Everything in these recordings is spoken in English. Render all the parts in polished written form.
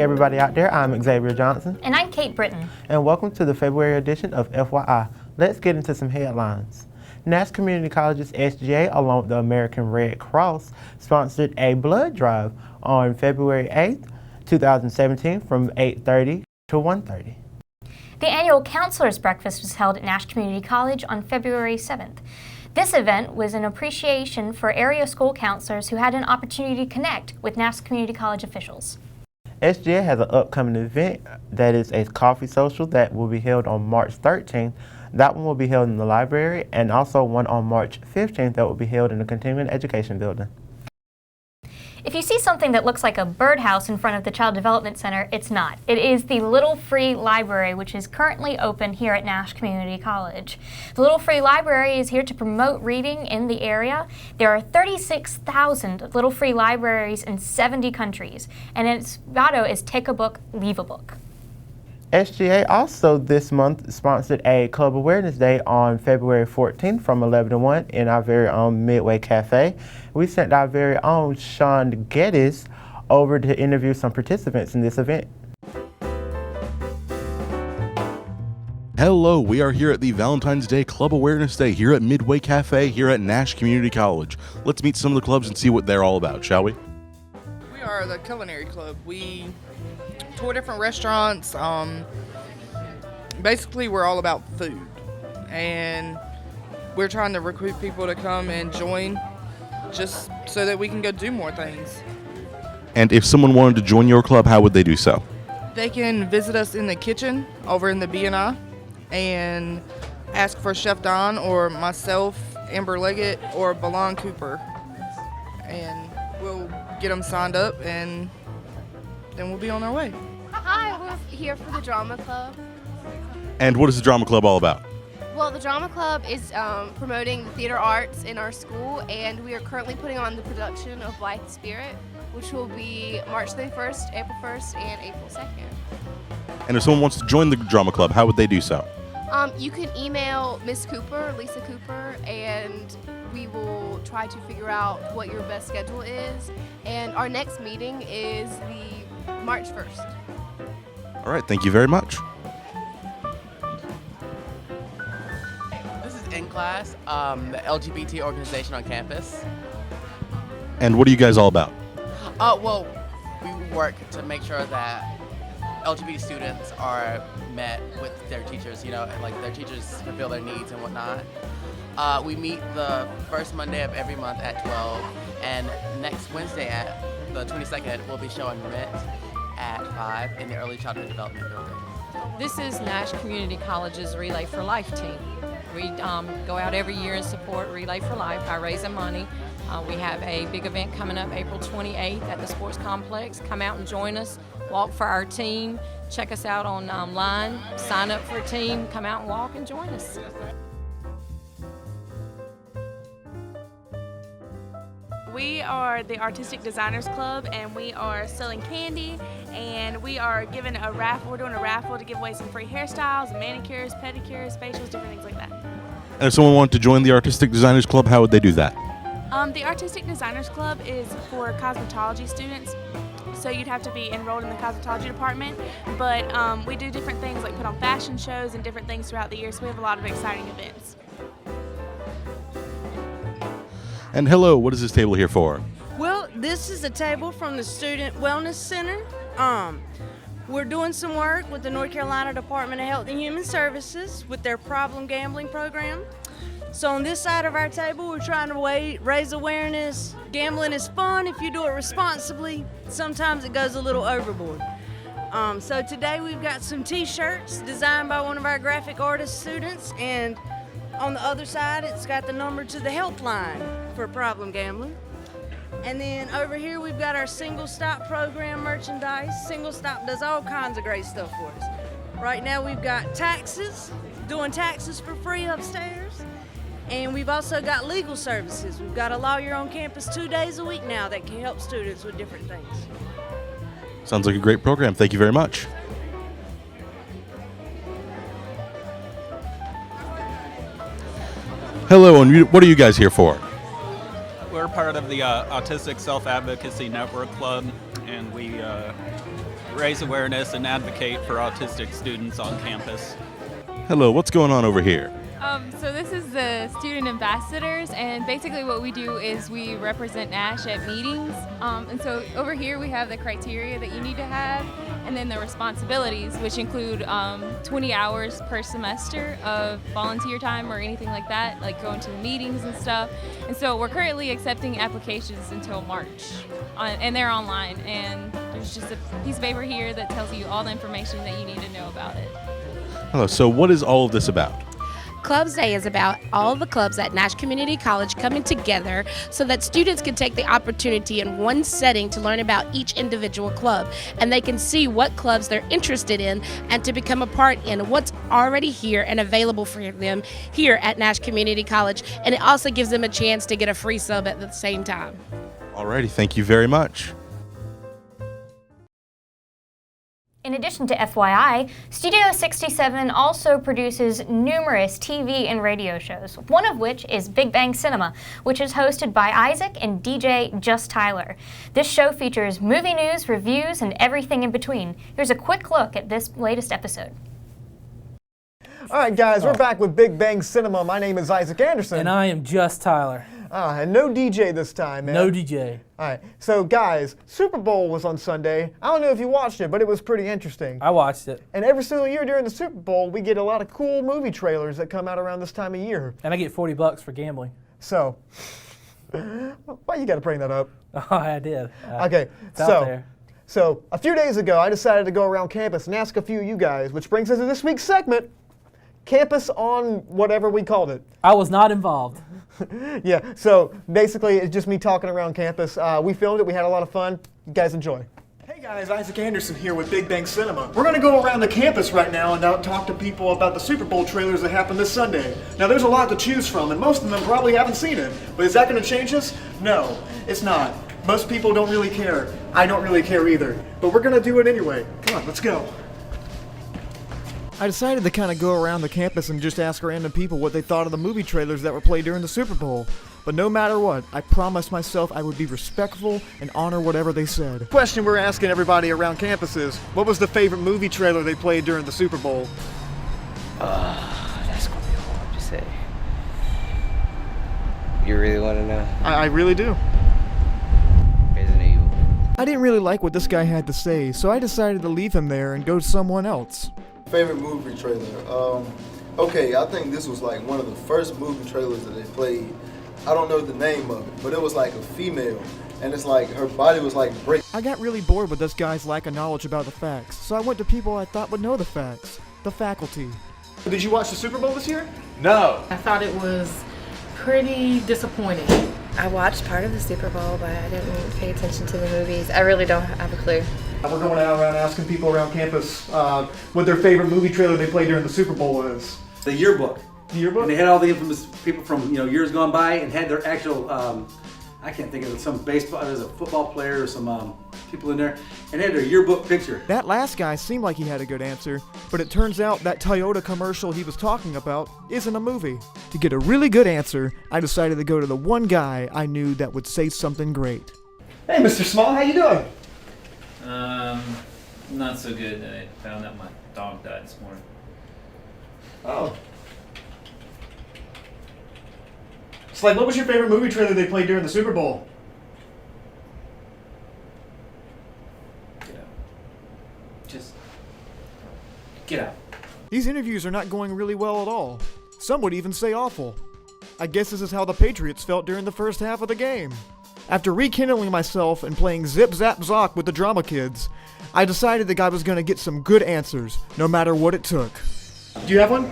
Hey everybody out there, I'm Xavier Johnson. And I'm Kate Britton. And welcome to the February edition of FYI. Let's get into some headlines. Nash Community College's SGA, along with the American Red Cross, sponsored a blood drive on February 8th, 2017 from 8:30 to 1:30. The annual Counselor's Breakfast was held at Nash Community College on February 7th. This event was an appreciation for area school counselors who had an opportunity to connect with Nash Community College officials. SGA has an upcoming event that is a coffee social that will be held on March 13th. That one will be held in the library, and also one on March 15th that will be held in the Continuing Education Building. If you see something that looks like a birdhouse in front of the Child Development Center, it's not. It is the Little Free Library, which is currently open here at Nash Community College. The Little Free Library is here to promote reading in the area. There are 36,000 Little Free Libraries in 70 countries, and its motto is "Take a book, leave a book." SGA also this month sponsored a Club Awareness Day on February 14th from 11 to 1 in our very own Midway Cafe. We sent our very own Sean Geddes over to interview some participants in this event. Hello, we are here at the Valentine's Day Club Awareness Day here at Midway Cafe here at Nash Community College. Let's meet some of the clubs and see what they're all about, shall we? We are the Culinary Club. We tour different restaurants. Basically, we're all about food, and we're trying to recruit people to come and join just so that we can go do more things. And if someone wanted to join your club, how would they do so? They can visit us in the kitchen over in the B&I and ask for Chef Don or myself, Amber Leggett, or Balon Cooper, and we'll get them signed up, and then we'll be on our way. Hi, we're here for the Drama Club. And what is the Drama Club all about? Well, the Drama Club is promoting the theater arts in our school, and we are currently putting on the production of Blythe Spirit, which will be March 31st, April 1st, and April 2nd. And if someone wants to join the Drama Club, how would they do so? You can email Miss Cooper, Lisa Cooper, and we will try to figure out what your best schedule is. And our next meeting is the March 1st. All right, thank you very much. This is In Class, the LGBT organization on campus. And what are you guys all about? Well, we work to make sure that LGBT students are met with their teachers, like their teachers fulfill their needs and whatnot. We meet the first Monday of every month at 12, and next Wednesday at the 22nd, we'll be showing Rent at 5 in the Early Childhood Development Building. This is Nash Community College's Relay for Life team. We go out every year and support Relay for Life by raising money. We have a big event coming up April 28th at the sports complex. Come out and join us, walk for our team, check us out online, sign up for a team, come out and walk and join us. We are the Artistic Designers Club, and we are selling candy, and we are giving a raffle. We're doing a raffle to give away some free hairstyles, manicures, pedicures, facials, different things like that. And if someone wanted to join the Artistic Designers Club, how would they do that? The Artistic Designers Club is for cosmetology students, so you'd have to be enrolled in the cosmetology department, but we do different things like put on fashion shows and different things throughout the year, so we have a lot of exciting events. And hello, what is this table here for? Well, this is a table from the Student Wellness Center. We're doing some work with the North Carolina Department of Health and Human Services with their problem gambling program. So on this side of our table, we're trying to raise awareness. Gambling is fun if you do it responsibly. Sometimes it goes a little overboard. So today we've got some t-shirts designed by one of our graphic artist students, and on the other side, it's got the number to the helpline for problem gambling. And then over here, we've got our Single Stop program merchandise. Single Stop does all kinds of great stuff for us. Right now, we've got taxes, doing taxes for free upstairs. And we've also got legal services. We've got a lawyer on campus 2 days a week now that can help students with different things. Sounds like a great program. Thank you very much. Hello, and what are you guys here for? We're part of the Autistic Self-Advocacy Network Club, and we raise awareness and advocate for autistic students on campus. Hello, what's going on over here? So this is the student ambassadors, and basically what we do is we represent Nash at meetings. And so over here we have the criteria that you need to have, and then the responsibilities, which include 20 hours per semester of volunteer time or anything like that, like going to the meetings and stuff. And so we're currently accepting applications until March, and they're online. And there's just a piece of paper here that tells you all the information that you need to know about it. Hello, so what is all of this about? Clubs Day is about all the clubs at Nash Community College coming together so that students can take the opportunity in one setting to learn about each individual club, and they can see what clubs they're interested in and to become a part in what's already here and available for them here at Nash Community College. And it also gives them a chance to get a free sub at the same time. Alrighty, thank you very much. In addition to FYI, Studio 67 also produces numerous TV and radio shows, one of which is Big Bang Cinema, which is hosted by Isaac and DJ Just Tyler. This show features movie news, reviews, and everything in between. Here's a quick look at this latest episode. All right, guys, we're back with Big Bang Cinema. My name is Isaac Anderson. And I am Just Tyler. And no DJ this time, man. No DJ. All right, so guys, Super Bowl was on Sunday. I don't know if you watched it, but it was pretty interesting. I watched it. And every single year during the Super Bowl, we get a lot of cool movie trailers that come out around this time of year. And I get $40 for gambling. So, why you got to bring that up? Oh, I did. Okay, it's out there. So a few days ago, I decided to go around campus and ask a few of you guys, which brings us to this week's segment, Campus on whatever we called it. I was not involved. Yeah, so basically it's just me talking around campus. We filmed it, we had a lot of fun. You guys enjoy. Hey guys, Isaac Anderson here with Big Bang Cinema. We're going to go around the campus right now and talk to people about the Super Bowl trailers that happened this Sunday. Now there's a lot to choose from and most of them probably haven't seen it. But is that going to change us? No, it's not. Most people don't really care. I don't really care either. But we're going to do it anyway. Come on, let's go. I decided to kind of go around the campus and just ask random people what they thought of the movie trailers that were played during the Super Bowl. But no matter what, I promised myself I would be respectful and honor whatever they said. The question we're asking everybody around campus is, what was the favorite movie trailer they played during the Super Bowl? That's gonna be hard to say. You really want to know? I really do. Resident Evil. I didn't really like what this guy had to say, so I decided to leave him there and go to someone else. Favorite movie trailer? Okay, I think this was like one of the first movie trailers that they played. I don't know the name of it, but it was like a female, and it's like her body was like break. I got really bored with this guy's lack of knowledge about the facts, so I went to people I thought would know the facts. The faculty. Did you watch the Super Bowl this year? No. I thought it was pretty disappointing. I watched part of the Super Bowl, but I didn't pay attention to the movies. I really don't have a clue. We're going out around asking people around campus what their favorite movie trailer they played during the Super Bowl is. The yearbook. The yearbook? And they had all the infamous people from years gone by and had their actual, I can't think of it, some baseball, there's a football player or some people in there, and they had their yearbook picture. That last guy seemed like he had a good answer, but it turns out that Toyota commercial he was talking about isn't a movie. To get a really good answer, I decided to go to the one guy I knew that would say something great. Hey, Mr. Small, how you doing? Not so good. I found out my dog died this morning. Oh. It's like, what was your favorite movie trailer they played during the Super Bowl? Get out. Just get out. These interviews are not going really well at all. Some would even say awful. I guess this is how the Patriots felt during the first half of the game. After rekindling myself and playing Zip Zap Zock with the drama kids, I decided the guy was going to get some good answers, no matter what it took. Do you have one?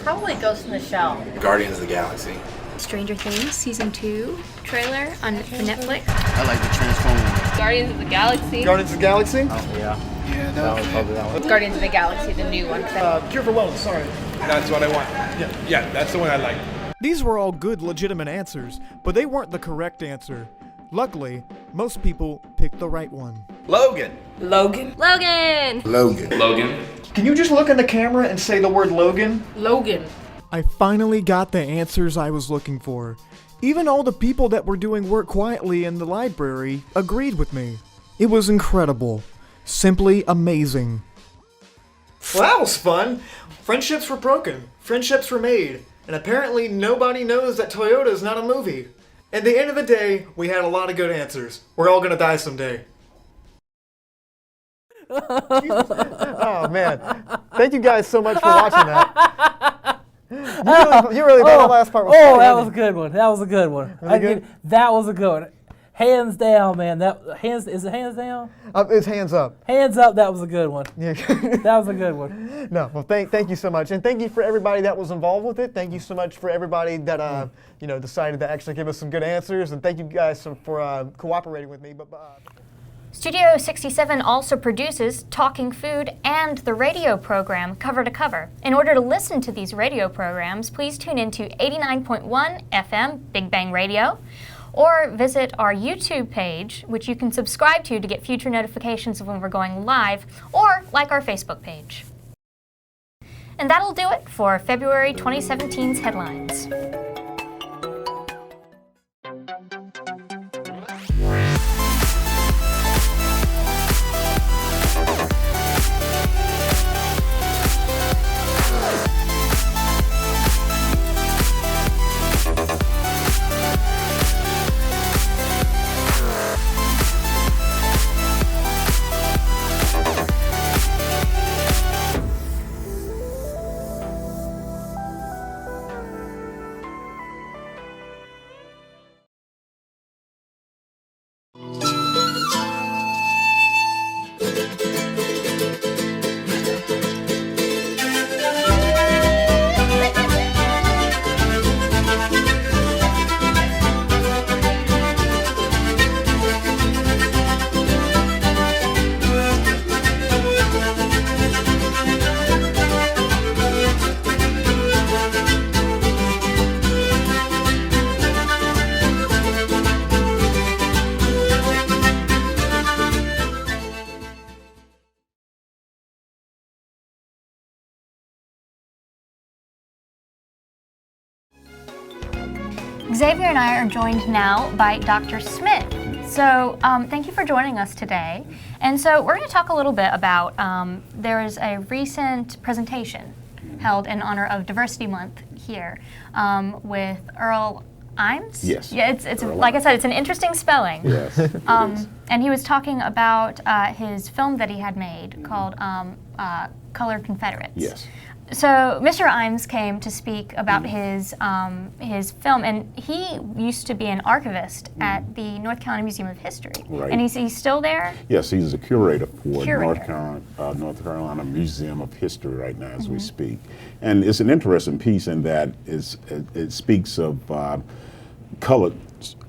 Probably Ghost in the Shell. Guardians of the Galaxy. Stranger Things Season 2 trailer on Netflix. I like the Transformers. Guardians of the Galaxy. Guardians of the Galaxy? Oh, yeah. Yeah, that was probably that one. Guardians of the Galaxy, the new one. Cure for Wellness, sorry. That's what I want. Yeah, that's the one I like. These were all good, legitimate answers, but they weren't the correct answer. Luckily, most people picked the right one. Logan. Logan. Logan. Logan. Logan. Can you just look in the camera and say the word Logan? Logan. I finally got the answers I was looking for. Even all the people that were doing work quietly in the library agreed with me. It was incredible. Simply amazing. Well, that was fun. Friendships were broken. Friendships were made. And apparently nobody knows that Toyota is not a movie. At the end of the day, we had a lot of good answers. We're all gonna die someday. Oh man. Thank you guys so much for watching that. You really thought the last part was funny, that didn't was you? a good one. That was a good one. Really good? That was a good one. Hands down, man. Is it hands down? It's hands up. Hands up. That was a good one. Yeah. That was a good one. No, well, thank you so much, and thank you for everybody that was involved with it. Thank you so much for everybody that decided to actually give us some good answers, and thank you guys for cooperating with me. Studio 67 also produces Talking Food and the radio program Cover to Cover. In order to listen to these radio programs, please tune into 89.1 FM Big Bang Radio, or visit our YouTube page, which you can subscribe to get future notifications of when we're going live, or like our Facebook page. And that'll do it for February 2017's headlines. Xavier and I are joined now by Dr. Smith. So thank you for joining us today. And so we're going to talk a little bit about, there is a recent presentation held in honor of Diversity Month here with Earl Ijames? Yes. Yeah, it's like I said, it's an interesting spelling. Yes. And he was talking about his film that he had made called Colored Confederates. Yes. So Mr. Ijames came to speak about his film, and he used to be an archivist at the North Carolina Museum of History. Right. And he's still there? Yes, he's a curator for Curator. North Carolina Museum of History right now as we speak. And it's an interesting piece in that it speaks of colored,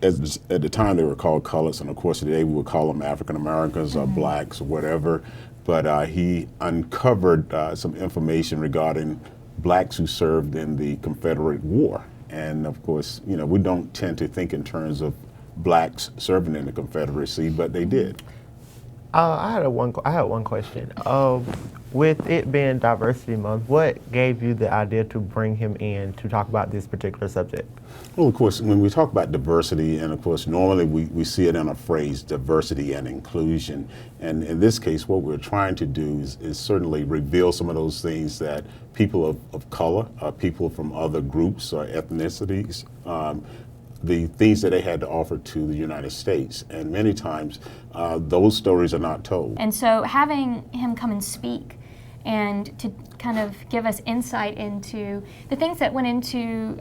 at the time they were called coloreds, and of course today we would call them African Americans or blacks or whatever. But he uncovered some information regarding blacks who served in the Confederate War. And of course, you know, we don't tend to think in terms of blacks serving in the Confederacy, but they did. I had one question. With it being Diversity Month, what gave you the idea to bring him in to talk about this particular subject? Well, of course, when we talk about diversity, and of course, normally we see it in a phrase, diversity and inclusion. And in this case, what we're trying to do is certainly reveal some of those things that people of color, people from other groups or ethnicities, the things that they had to offer to the United States. And many times, those stories are not told. And so having him come and speak and to kind of give us insight into the things that went into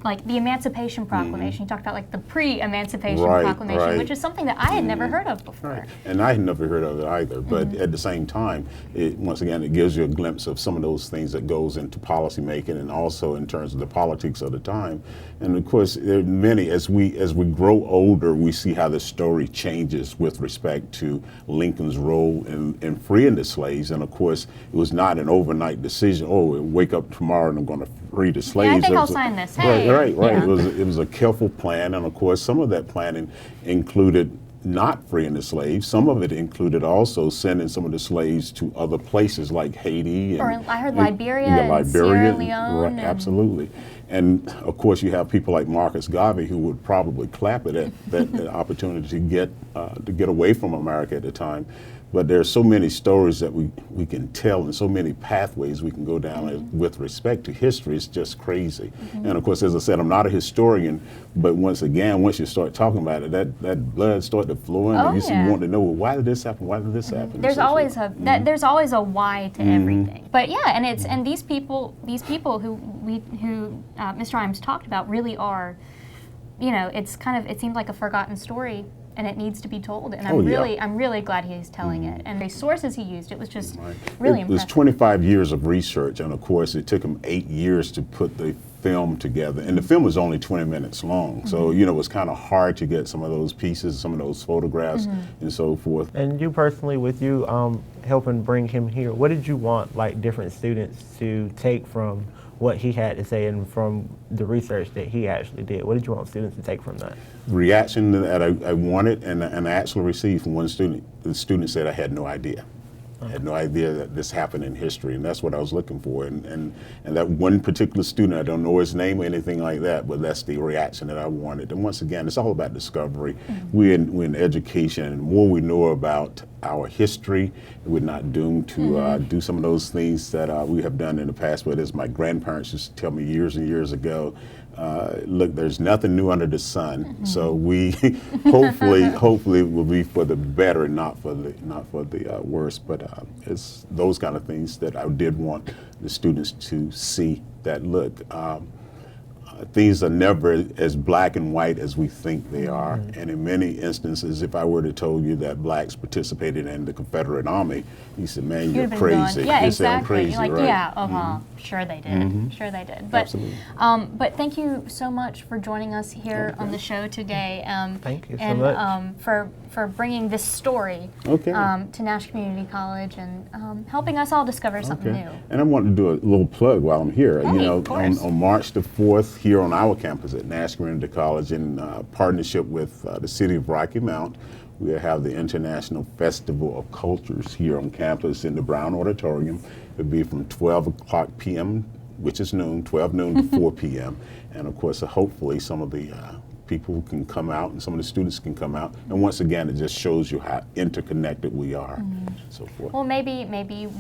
like the Emancipation Proclamation. You talked about like the pre-Emancipation Proclamation, which is something that I had never heard of before. Right. And I had never heard of it either, but at the same time, once again, it gives you a glimpse of some of those things that goes into policy making and also in terms of the politics of the time. And of course, there are many, as we grow older, we see how the story changes with respect to Lincoln's role in freeing the slaves. And of course, it was not an overnight decision, oh, wake up tomorrow and I'm going to free the slaves. Yeah, I think I'll sign this. Hey. Right. Yeah. It was a careful plan, and of course, some of that planning included not freeing the slaves. Some of it included also sending some of the slaves to other places like Haiti. Or I heard Liberia and Sierra Leone. Right, absolutely. And of course, you have people like Marcus Garvey who would probably clap at that opportunity to get away from America at the time. But there's so many stories that we can tell and so many pathways we can go down with respect to history. It's just crazy. And of course, as I said, I'm not a historian, but once you start talking about it, that blood starts to flow in, and you want to know, well, why did this happen? Why did this happen? There's always there's always a why to everything. But yeah, and these people who Mr. Ijames talked about really are, it seems like a forgotten story, and it needs to be told. And I'm really glad he's telling it. And the sources he used, it was just really impressive. It was 25 years of research, and of course, it took him 8 years to put the film together. And the film was only 20 minutes long, so it was kind of hard to get some of those pieces, some of those photographs, and so forth. And you personally, with you helping bring him here, what did you want different students to take from what he had to say and from the research that he actually did? What did you want students to take from that? Reaction that I wanted and I actually received from one student. The student said, I had no idea. I had no idea that this happened in history, and that's what I was looking for. And that one particular student, I don't know his name or anything like that, but that's the reaction that I wanted. And once again, it's all about discovery. We're in education, and the more we know about our history, we're not doomed to do some of those things that we have done in the past. But as my grandparents used to tell me years and years ago, look, there's nothing new under the sun. So we hopefully it will be for the better, not for the worse. But it's those kind of things that I did want the students to see. That look, things are never as black and white as we think they are. And in many instances, if I were to tell you that blacks participated in the Confederate Army, you said, man, you're crazy. Yeah, you sound exactly. crazy, You're like, right? yeah, sure they did. Sure they did. But, Absolutely. But thank you so much for joining us here on the show today. Thank you so much. And for bringing this story to Nash Community College and helping us all discover something new. And I want to do a little plug while I'm here. Hey, on March the 4th, here on our campus at Nash Community College, in partnership with the City of Rocky Mount, we'll have the International Festival of Cultures here on campus in the Brown Auditorium. It'll be from 12 o'clock p.m., which is noon, 12 noon to 4 p.m. And of course, hopefully some of the people can come out and some of the students can come out. And once again, it just shows you how interconnected we are, and so forth. Well, maybe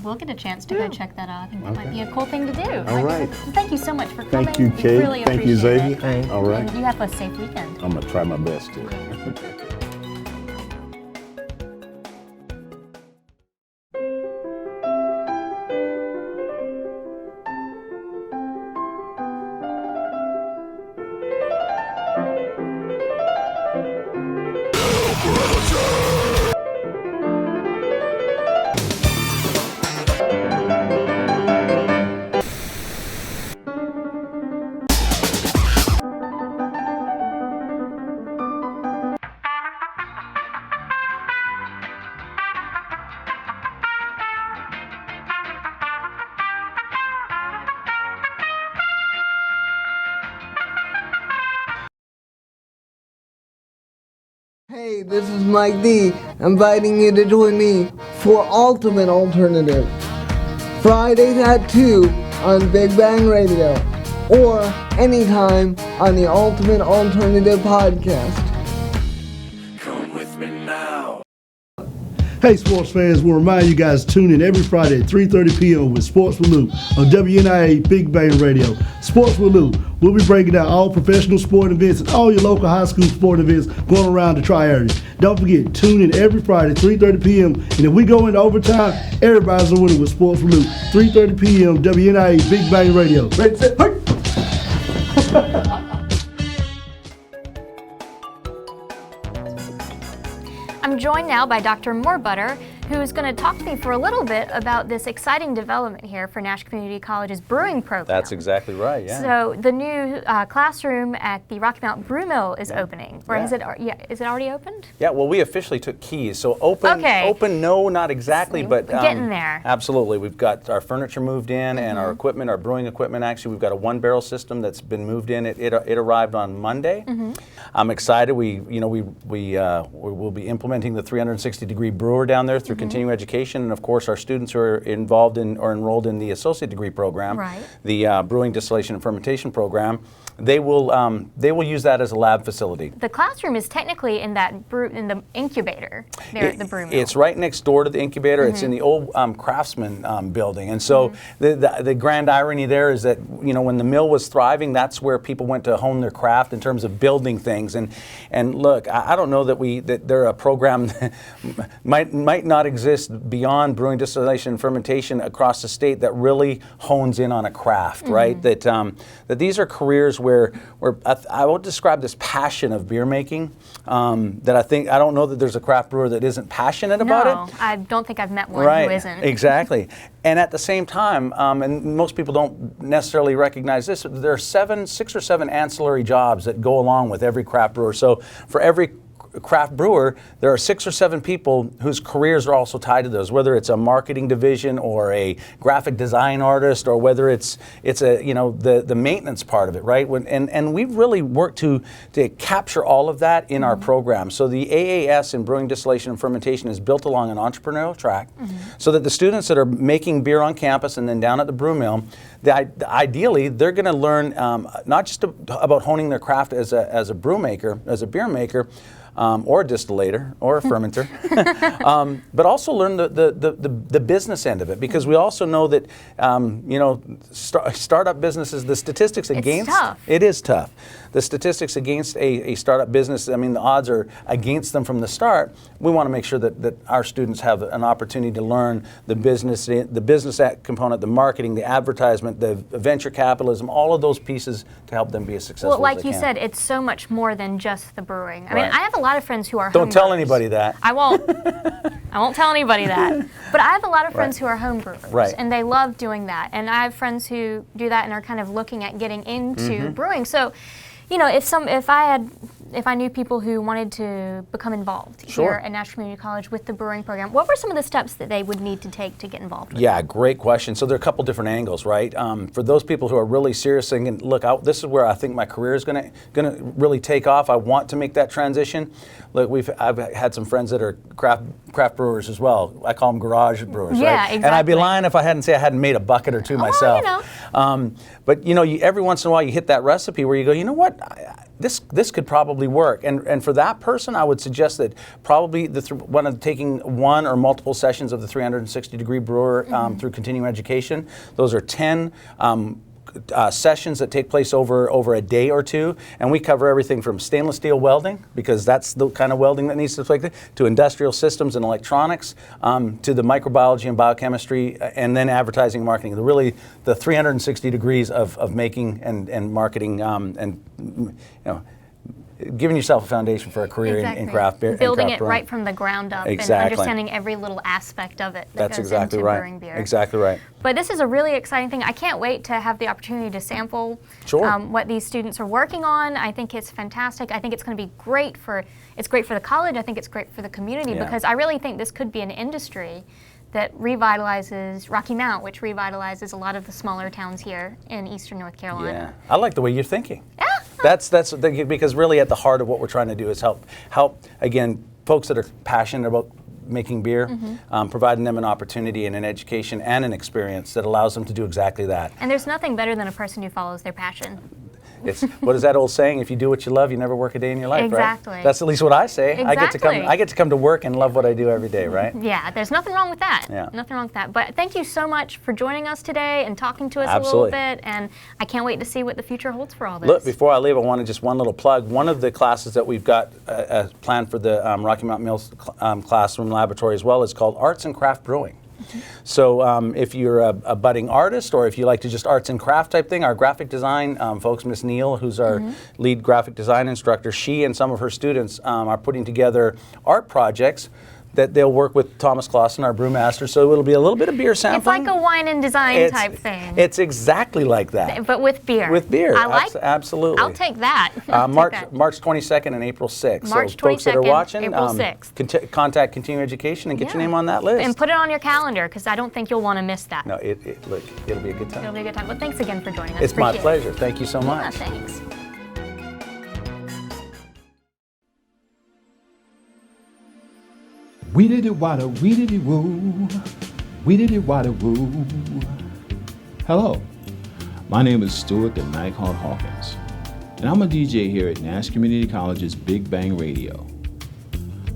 we'll get a chance to go check that out. And it might be a cool thing to do. All right. Thank you so much for coming. Thank you, Kate. Really Thank you, appreciate Xavier. it. All right. And you have a safe weekend. I'm going to try my best to. Hey, this is Mike D, inviting you to join me for Ultimate Alternative, Fridays at 2 on Big Bang Radio, or anytime on the Ultimate Alternative podcast. Come with me now. Hey sports fans, we'll remind you guys to tune in every Friday at 3:30 p.m. with Sports with Lou on WNIA Big Bang Radio. Sports with Lou. We'll be breaking down all professional sport events and all your local high school sport events going around the tri-area. Don't forget, tune in every Friday, 3:30 p.m. And if we go into overtime, everybody's a winner with Sports with Lou. 3:30 p.m. WNIA Big Bang Radio. Ready, set, hey! I'm joined now by Dr. Mohrbutter, who's going to talk to me for a little bit about this exciting development here for Nash Community College's brewing program. That's exactly right, yeah. So the new classroom at the Rocky Mount Brewmill is opening, or is it already opened? Yeah, well, we officially took keys. So open, no, not exactly, but getting there. Absolutely. We've got our furniture moved in and our equipment, our brewing equipment. Actually, we've got a one-barrel system that's been moved in. It arrived on Monday. I'm excited. We will be implementing the 360-degree brewer down there through continuing education, and of course our students who are involved in or enrolled in the associate degree program, the brewing, distillation, and fermentation program. they will use that as a lab facility. The classroom is technically in the incubator there at the Brewmill. It's right next door to the incubator. It's in the old Craftsman building, and so the grand irony there is that when the mill was thriving, that's where people went to hone their craft in terms of building things. And look, I don't know that there a program that might not exist beyond brewing, distillation, and fermentation across the state that really hones in on a craft, right? That these are careers where I would describe this passion of beer making. That I don't know that there's a craft brewer that isn't passionate about it. No, I don't think I've met one who isn't. Exactly. And at the same time, and most people don't necessarily recognize this, there are 6 or 7 ancillary jobs that go along with every craft brewer. So for every craft brewer, there are 6 or 7 people whose careers are also tied to those, whether it's a marketing division or a graphic design artist, or whether it's the maintenance part of it, right? And we've really worked to capture all of that in our program. So the AAS in Brewing, Distillation, and Fermentation is built along an entrepreneurial track, so that the students that are making beer on campus and then down at the brew mill, ideally they're going to learn not just about honing their craft as a brew maker, as a beer maker, or a distillator or a fermenter, but also learn the business end of it, because we also know that startup businesses, the statistics against it is tough. The statistics against a startup business, I mean, the odds are against them from the start. We want to make sure that our students have an opportunity to learn the business component, the marketing, the advertisement, the venture capitalism, all of those pieces to help them be as successful as they can. Well, like you said, it's so much more than just the brewing. I mean, I have a lot of friends who are Don't tell anybody that. I won't. I won't tell anybody that. But I have a lot of friends who are home brewers, and they love doing that. And I have friends who do that and are kind of looking at getting into brewing. So, if I knew people who wanted to become involved here at Nash Community College with the brewing program, what were some of the steps that they would need to take to get involved with Yeah, great question. So there are a couple different angles, right? For those people who are really serious thinking, look, this is where I think my career is going to really take off. I want to make that transition. Look, I've had some friends that are craft brewers as well. I call them garage brewers, right? Exactly. And I'd be lying if I hadn't made a bucket or two myself. But every once in a while you hit that recipe where you go, you know what? This could probably work, and for that person, I would suggest that probably taking one or multiple sessions of the 360-degree brewer through continuing education. Those are 10 sessions that take place over a day or two, and we cover everything from stainless steel welding, because that's the kind of welding that needs to take place, to industrial systems and electronics, to the microbiology and biochemistry, and then advertising and marketing. The 360 degrees of making and marketing, and giving yourself a foundation for a career in craft beer. Building it right from the ground up and understanding every little aspect of it that goes into brewing beer. Exactly right. But this is a really exciting thing. I can't wait to have the opportunity to sample what these students are working on. I think it's fantastic. I think it's going to be great for the college. I think it's great for the community, because I really think this could be an industry that revitalizes Rocky Mount, which revitalizes a lot of the smaller towns here in eastern North Carolina. Yeah, I like the way you're thinking. Yeah. That's because really at the heart of what we're trying to do is help again folks that are passionate about making beer, providing them an opportunity and an education and an experience that allows them to do exactly that. And there's nothing better than a person who follows their passion. It's what is that old saying? If you do what you love, you never work a day in your life, exactly. Right? That's at least what I say. Exactly. I get to come to work and love what I do every day, right? Yeah, there's nothing wrong with that. Yeah. Nothing wrong with that. But thank you so much for joining us today and talking to us a little bit. And I can't wait to see what the future holds for all this. Look, before I leave, I want to just one little plug. One of the classes that we've got planned for the Rocky Mountain Mills Classroom Laboratory as well is called Arts and Craft Brewing. So if you're a budding artist, or if you like to just arts and craft type thing, our graphic design folks, Miss Neal, who's our lead graphic design instructor, she and some of her students are putting together art projects that they'll work with Thomas Clausen, our brewmaster, so it'll be a little bit of beer sampling. It's like a wine and design type thing. It's exactly like that. But with beer. With beer, I like. Absolutely. I'll take that. March 22nd and April 6th. March 22nd, so folks that are watching, April 6th. Contact Continuing Education and get your name on that list. And put it on your calendar, because I don't think you'll want to miss that. No, look, it'll be a good time. It'll be a good time. Well, thanks again for joining us. It's my pleasure. Thank you so much. Yeah, thanks. Weedity wada weedity woo, weedity wada woo. Hello, my name is Stuart the Nikon Hawkins. and I'm a DJ here at Nash Community College's Big Bang Radio.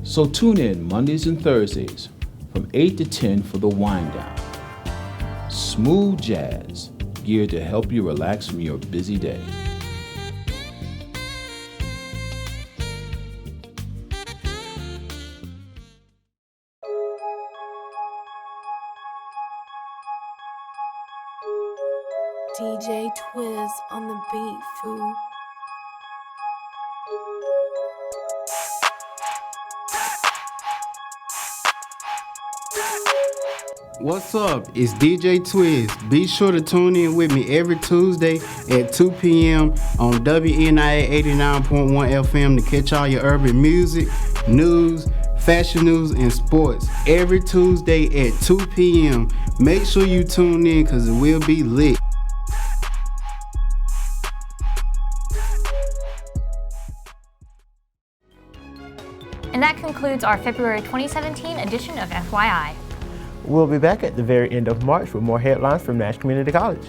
So tune in Mondays and Thursdays from 8 to 10 for the wind down. Smooth jazz, geared to help you relax from your busy day. DJ Twiz on the beat, fool. What's up? It's DJ Twiz. Be sure to tune in with me every Tuesday at 2 p.m. on WNIA 89.1 FM to catch all your urban music, news, fashion news, and sports every Tuesday at 2 p.m. Make sure you tune in because it will be lit. And that concludes our February 2017 edition of FYI. We'll be back at the very end of March with more headlines from Nash Community College.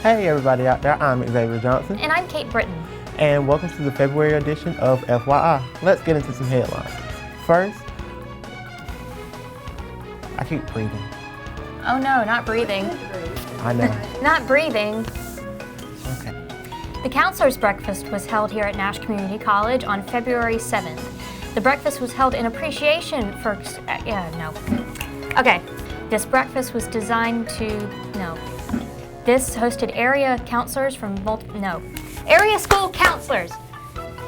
Hey everybody out there, I'm Xavier Johnson. And I'm Kate Britton. And welcome to the February edition of FYI. Let's get into some headlines. First, I keep breathing. Oh no, not breathing. I know. Not breathing. Okay. The Counselor's Breakfast was held here at Nash Community College on February 7th. The breakfast was held in appreciation for, Okay, this breakfast was designed to, This hosted area counselors from area school counselors.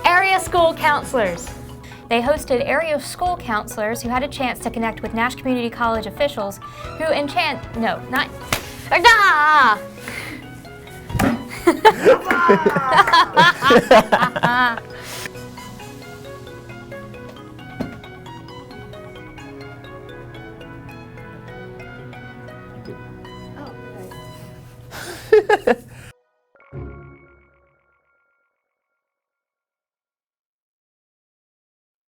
Area school counselors. They hosted area school counselors who had a chance to connect with Nash Community College officials who